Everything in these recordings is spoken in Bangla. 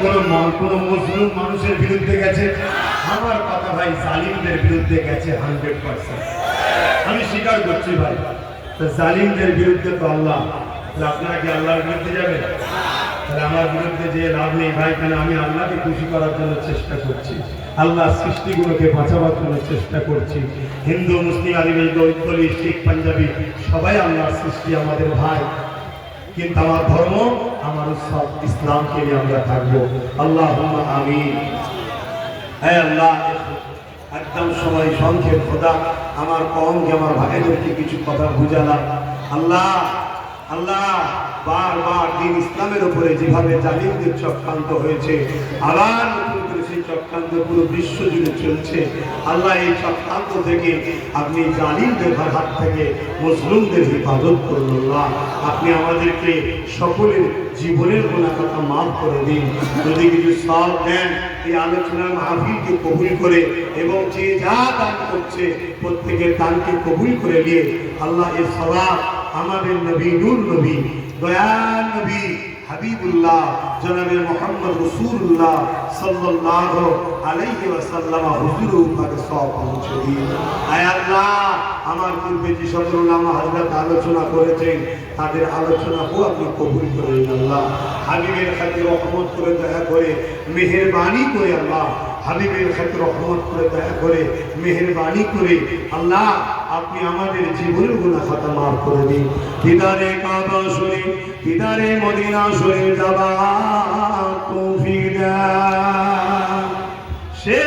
কোনো মুসলিম মানুষের বিরুদ্ধে গেছে? আমার কথা ভাই, জালিমদের বিরুদ্ধে গেছে 100%। আমি স্বীকার করছি ভাই, জালিমদের বিরুদ্ধে তো আল্লাহ। আপনারা কি আল্লাহর বিরুদ্ধে যাবেন? তাহলে আমার বিরুদ্ধে যে লাভ নেই ভাই, কেন আমি আল্লাহকে খুশি করার জন্য চেষ্টা করছি, আল্লাহ সৃষ্টিগুলোকে বাঁচাবার জন্য চেষ্টা করছি। হিন্দু, মুসলিম, আদিবাসী, দলিত, শিখ, পাঞ্জাবি সবাই আল্লাহর সৃষ্টি, আমাদের ভাই। কিন্তু আমার ধর্ম, আমার উৎসব ইসলামকে নিয়ে আমরা থাকবো। আল্লাহুম্মা আমিন। হে আল্লাহ, একদম সময় সংক্ষেপ, খোদা আমার কমকে, আমার ভাইদেরকে কিছু কথা বুঝালাম। আল্লাহ আল্লাহ, বারবার দিন ইসলামের উপরে যেভাবে জালিমদের চক্রান্ত হয়েছে, আবার নতুন করে সেই চক্রান্ত পুরো বিশ্ব জুড়ে চলছে। আল্লাহ, এই চক্রান্ত থেকে আপনি জালিমদের হাত থেকে মুসলিমদের হেফাজত করুন। আল্লাহ, আপনি আমাদেরকে সকলের জীবনের গুনাহ কথা মাফ করে দিন। যদি কিছু সওয়াব দেন, এই আলোচনার মাহফিলকে কবুল করে, এবং যে যা দান করছে প্রত্যেকের দানকে কবুল করে নিয়ে আল্লাহ এই সওয়াব আমাদের নবী, নূর নবী, দয়াল নবী হাবিবুল্লাহ জনাবে মুহাম্মদ রাসূলুল্লাহ সাল্লাল্লাহু আলাইহি ওয়াসাল্লাম হুজুর পাকে সব পৌঁছে দিন। আয় আল্লাহ, আমার পূর্বে যে সকল উলামা হযরত আলোচনা করেছেন, তাদের আলোচনাকে আপনি কবুল করে নিন। আল্লাহ, হাবিবের খাতির রহমত করে, দয়া করে, মেহেরবানি করে, আল্লাহ হাবিবের খাতির রহমত করে, দয়া করে, মেহেরবানি করে আল্লাহ আপনি আমাদের জীবনের গুনাহ খাতা মাফ করে দিন। দিদারে কাবা শরীফ, দিদারে মদিনা শরীফ যাবার তৌফিক দেন। সে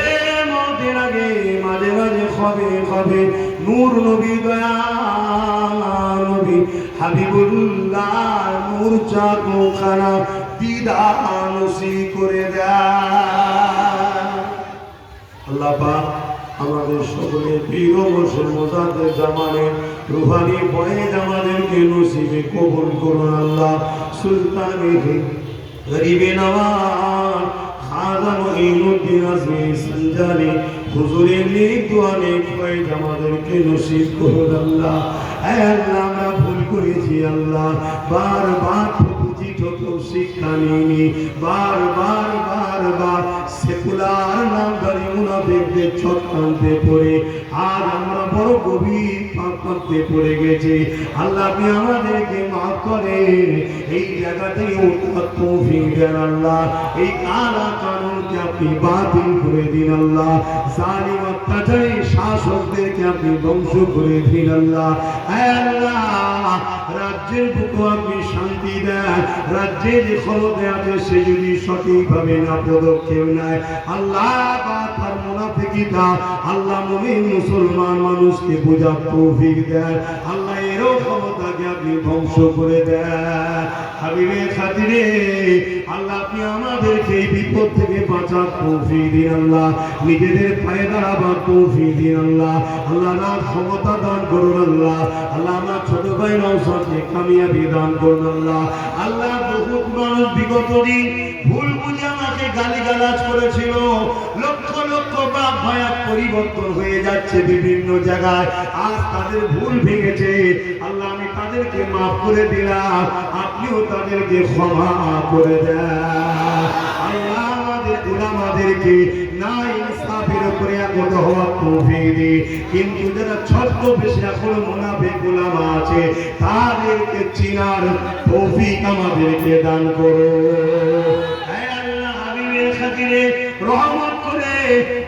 মতের আগে মাঝে মাঝে খবে খবে নূর নবী, দয়াল নবী হাবিবুল্লাহ নূর চাকখানা দিদার নসিব করে দেন। আল্লাহ পাক আমাদের সকলের প্রিয় মুসলমানদের জামানে রুহানি ফয়েজ আমাদেরকে নসিবে কবুল করুন। আল্লাহ, সুলতানে গরিবে নওয়াজ খাজা মুঈনুদ্দিন আজমি সঞ্জানি হুজুরের নেক দোয়া, নেক ফয়েজ আমাদেরকে নসিব করুন। আল্লাহ, আল্লাহ আমরা ভুল করেছি, আল্লাহ বারবার শিক্ষা নিয়ে বারবার সেকুলার নামধারী মুনাফিকদের চক্রান্তে পড়ে আজ আমরা বড় গভীর পাপে পড়ে গেছি। আল্লাহ, আপনি আমাদেরকে মাফ করেন, এই জায়গা থেকে উঠার তৌফিক দেন। আল্লাহ, এই কালা কানুনকে আপনি বাতিল করে দিন। আল্লাহ, জালিম অত্যাচারী শাসকদেরকে আপনি ধ্বংস করে দিন। আল্লাহ, আল্লাহ রাজ্যের বুকে আপনি শান্তি দেন। রাজ্যে যে ক্ষমতা আছে সে যদি সঠিকভাবে না পদক্ষেপ নেয়, আল্লাহ তার মুনাফিকিটা আল্লাহ মুমিন মুসলমান মানুষকে বোঝার তৌফিক দেন। আল্লাহ এরও ক্ষমতাকে আপনি ধ্বংস করে দেন। হাবিবের খাতিরে আল্লাহ আপনি আমাদেরকে এই বিপদ থেকে বাঁচার তৌফিক দিন। আল্লাহ, নিজেদের পায়ে দাঁড়াবার তৌফিক দিন। আল্লাহ, আল্লাহ না ক্ষমতা দান করুন। আল্লাহ, আল্লাহ আমার ছোট ভাই নওশাদকে কামিয়াবি দান করুন। আল্লাহ, আল্লাহ বহুত মানুষ বিগত দিন ভুল বুঝে আমাকে গালিগালাজ করেছিল, লক্ষ লক্ষ বাপ ভাইয়াত পরিবর্তন হয়ে যাচ্ছে বিভিন্ন জায়গায়, আজ তাদের ভুল ভেঙেছে। আল্লাহ, আমি তাদেরকে মাফ করে দিলাম, আপনিও তাদেরকে ক্ষমা করে দেন। আল্লাহ, আমাদের উলামাদেরকে না ইনসাফের উপরে আগত হওয়ার তৌফিক দিন, কিন্তু যারা ছদ্মবেশে এখন মুনাফিক উলামা আছে তাদেরকে চিনার তৌফিক আমাদেরকে দান করো। হে আল্লাহ, হাবিবের খাতিরে রহমত করে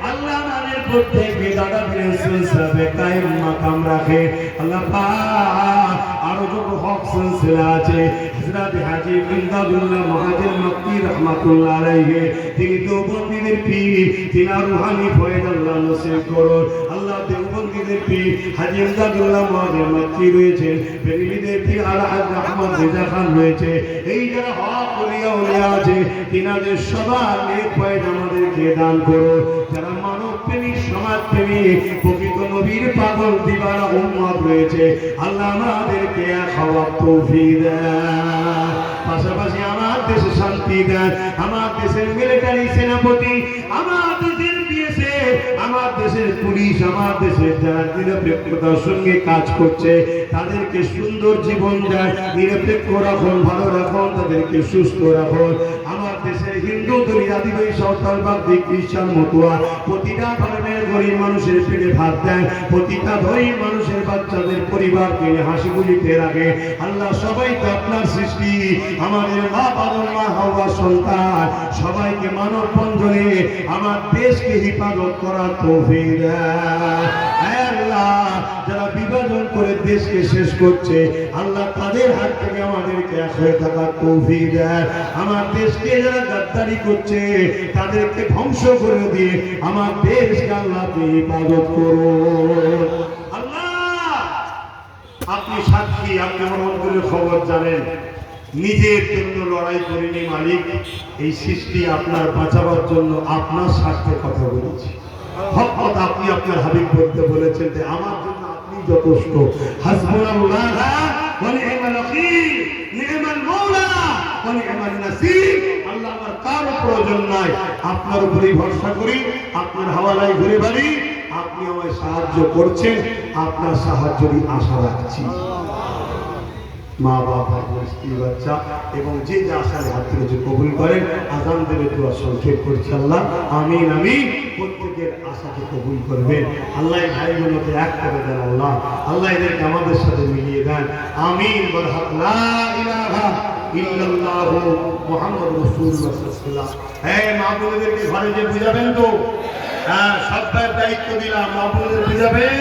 আল্লাহ আমাদের প্রত্যেক বিদাতা সিলসিলাতে কায়েম মাকাম রাখে। আল্লাহ পাক আরো যত হক সিলসিলা আছে, হযরত হাজী ইমদাদুল্লাহ মুহাজির মক্কি রাহমাতুল্লাহ আলাইহি, তিনি দেওবন্দিদের পীর, তিনি রুহানি ফয়েজ আল্লাহ নসিব করুন। আল্লাহ, দেওবন্দিদের পীর হাজী ইমদাদুল্লাহ মুহাজির মক্কি রয়েছেন, বেরিলিদের পীর আলহাজ আহমদ রেজা খান রয়েছে, এই যারা হক ওলিয়া ওলিয়া আছে তিনাদের সবার নেক ফয়েজ আমাদেরকে দান করুন। যারা মানব প্রেমী, সমাজ প্রেমী, প্রকৃত নবীর পাগল দিবানা উম্মত রয়েছে, আল্লাহ আমাদেরকে এক হওয়ার তৌফিক দেন। পাশাপাশি আমার দেশে শান্তি দেন। আমার দেশের মিলিটারি সেনাপতি, আমার দেশের বিএসএফ, আমার দেশের পুলিশ, আমার দেশের যারা নিরপেক্ষতার সঙ্গে কাজ করছে তাদেরকে সুন্দর জীবন দেন, নিরপেক্ষ রাখুন, ভালো রাখুন, তাদেরকে সুস্থ রাখুন। আমার দেশের হিন্দু হিন্দু ধনী আদিবাসী সাঁওতাল বাগদি খ্রিস্টান মতুয়া প্রতিটা ধর্মের গরিব মানুষের পেটে ভাত দেয়, প্রতিটা গরিব মানুষের বাচ্চাদের পরিবারকে হাসি খুশিতে রাখে। আল্লাহ সবাই তো আপনার সৃষ্টি, আমাদের মা বাবার মা হাওয়া সন্তান সবাইকে মানব বন্ধনে আমার দেশকে হেফাজত করার তৌফিক দেয়। আল্লাহ যারা বিভাজন করে দেশকে শেষ করছে আল্লাহ তাদের হাত থেকে আমাদেরকে এক হয়ে থাকার তৌফিক দেয়। আমার দেশকে যারা গাদ্দারি করছে তাদেরকে ধ্বংস করে দিয়ে আমার দেশকে আল্লাহকে হেফাজত করুন। আল্লাহ আপনি সাক্ষী, আপনি আমার অন্তরের খবর জানেন। নিজের জন্য লড়াই করিনি মালিক, এই সৃষ্টি আপনার বাঁচাবার জন্য আপনার স্বার্থে কথা বলেছি। হক কথা আপনি আপনার হাবিব বলতে বলেছেন যে আমার জন্য আপনি যথেষ্ট। হাসবুনাল্লাহ ওয়া নি'মাল ওয়াকিল, নি'মাল মাওলা ওয়া নি'মান নাসির। আল্লাহ আমার কারো প্রয়োজন নাই, আপনার উপরেই ভরসা করি, আপনার হাওয়ালায় ঘুরে বাড়ি। আপনি আমায় সাহায্য করছেন, আপনার সাহায্যেরই আশা রাখছি। মা বাবা স্ত্রী বাচ্চা এবং যে যা আশায় হাত তুলেছে কবুল করেন। আজান দেবে দোয়া সংক্ষেপ করছি। আল্লাহ আমিন আমিন। প্রত্যেকের আশাকে কবুল করবেন আল্লাহ। ভাই বোনকে এক করে দেন আল্লাহ। আল্লাহ এদেরকে আমাদের সাথে মিলিয়ে দেন। আমিন। বরহাত লা ইলাহা ইল্লাল্লাহু মুহাম্মাদুর রাসূলুল্লাহ সাল্লাল্লাহু আলাইহি ওয়াসাল্লাম। এই মা বোনদেরকে ঘরে যে বুঝাবেন তো, হ্যাঁ সবার দায়িত্ব দিলাম। মা বোনদের বুঝাবেন,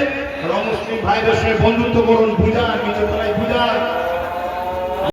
মুসলিম ভাইদের সঙ্গে বন্ধুত্ব করুন, বুঝান, নিচে তলায় বুঝান।